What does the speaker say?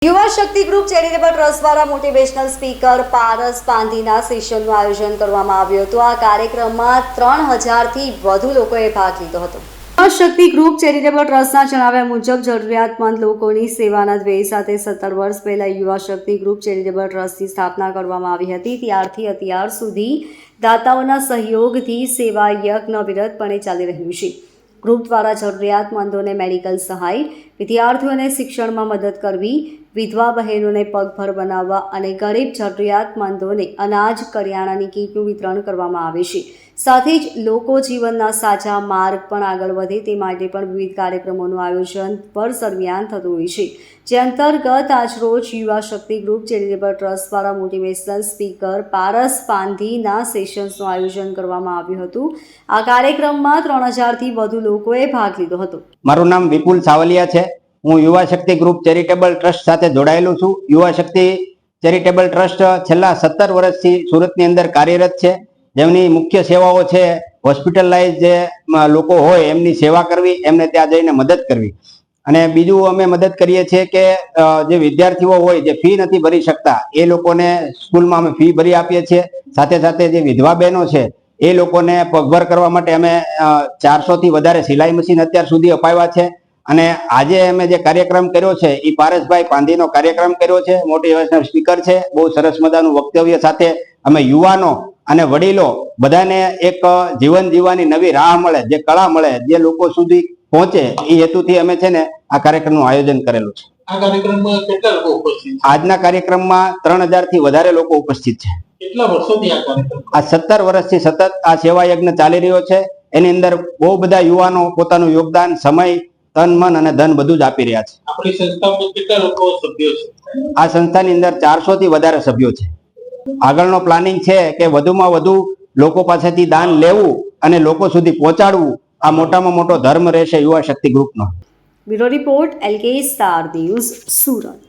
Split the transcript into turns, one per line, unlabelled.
યુવા શક્તિ group charitable trust દ્વારા motivational speaker પારસ પાંધીના સેશનનું આયોજન કરવામાં આવ્યું હતું। આ કાર્યક્રમમાં 3000થી વધુ લોકોએ ભાગ લીધો હતો। યુવા શક્તિ ગ્રુપ ચેરિટેબલ ટ્રસ્ટના જણાવ્યા મુજબ જરૂરિયાતમંદ લોકોની સેવાના ધ્યેય સાથે 17 વર્ષ પહેલા યુવા શક્તિ ગ્રુપ ચેરિટેબલ ટ્રસ્ટની સ્થાપના કરવામાં આવી હતી। ત્યારથી અત્યાર સુધી દાતાઓના સહયોગથી સેવા યજ્ઞ અવિરતપણે ચાલી રહ્યું છે। ગ્રુપ દ્વારા જરૂરિયાતમંદોને મેડિકલ સહાય, વિદ્યાર્થીઓને શિક્ષણમાં મદદ કરવી, વિધવા બહેનોને પગભર બનાવવા અને ગરીબ જરૂરિયાતમંદોને અનાજ, કરિયાણાની કીટનું વિતરણ કરવામાં આવે છે। સાથે જ લોકો જીવનના સાચા માર્ગ પણ આગળ વધે તે માટે પણ વિવિધ કાર્યક્રમોનું આયોજન વર્ષ દરમિયાન થતું હોય છે, જે અંતર્ગત આજરોજ યુવા શક્તિ ગ્રુપ ચેરિટેબલ ટ્રસ્ટ દ્વારા મોટિવેશનલ સ્પીકર પારસ પાંધીના સેશન્સનું આયોજન કરવામાં આવ્યું હતું। આ કાર્યક્રમમાં 3000થી વધુ લોકોએ ભાગ લીધો હતો।
મારું નામ વિપુલ સાવલિયા છે। હું યુવા શક્તિ ગ્રુપ ચેરિટેબલ ટ્રસ્ટ સાથે જોડાયેલો છું। યુવા શક્તિ ચેરિટેબલ ટ્રસ્ટ છેલ્લા 17 વર્ષથી સુરતની અંદર કાર્યરત છે, જેમની મુખ્ય સેવાઓ છે હોસ્પિટલાઇઝ જે લોકો હોય એમની સેવા કરવી, એમને ત્યાં જઈને મદદ કરવી, અને બીજું અમે મદદ કરીએ છીએ કે જે વિદ્યાર્થીઓ હોય જે ફી નથી ભરી શકતા એ લોકોને સ્કૂલમાં અમે ફી ભરી આપીએ છીએ। સાથે સાથે જે વિધવા બહેનો છે એ લોકોને પગભર કરવા માટે અમે 400થી વધારે સિલાઈ મશીન અત્યાર સુધી અપાવ્યા છે। અને આજે અમે જે કાર્યક્રમ કર્યો છે એ પારસભાઈ પાંધીનો કાર્યક્રમ કર્યો છે, મોટિવેશનલ સ્પીકર છે। બહુ સરસ મજાનું વક્તવ્ય સાથે અમે યુવાનો અને વડીલો બધાને એક જીવન જીવવાની નવી રાહ મળે, જે કળા મળે, જે લોકો સુધી પહોંચે, એ હેતુથી અમે છે ને આ કાર્યક્રમનું આયોજન કરેલું છે।
આ કાર્યક્રમમાં કેટલા લોકો ઉપસ્થિત છે?
આજના કાર્યક્રમમાં 3000થી વધારે લોકો ઉપસ્થિત છે।
કેટલા વર્ષોથી આ કાર્યક્રમ?
આ 17 વર્ષથી સતત આ સેવા યજ્ઞ ચાલી રહ્યો છે। એની અંદર બહુ બધા યુવાનો પોતાનું યોગદાન, સમય, તન, મન અને ધન બધું જ આપી રહ્યા છે।
આપણી સંસ્થામાં કેટલા લોકો સભ્યો છે?
આ સંસ્થાની અંદર 400થી વધારે સભ્યો છે। આગળનો પ્લાનિંગ છે કે વધુમાં વધુ લોકો પાસેથી દાન લેવું અને લોકો સુધી પહોંચાડવું, આ મોટામાં મોટો ધર્મ રહેશે યુવા શક્તિ ગ્રુપનો।
Bureau report LK star news, Surat.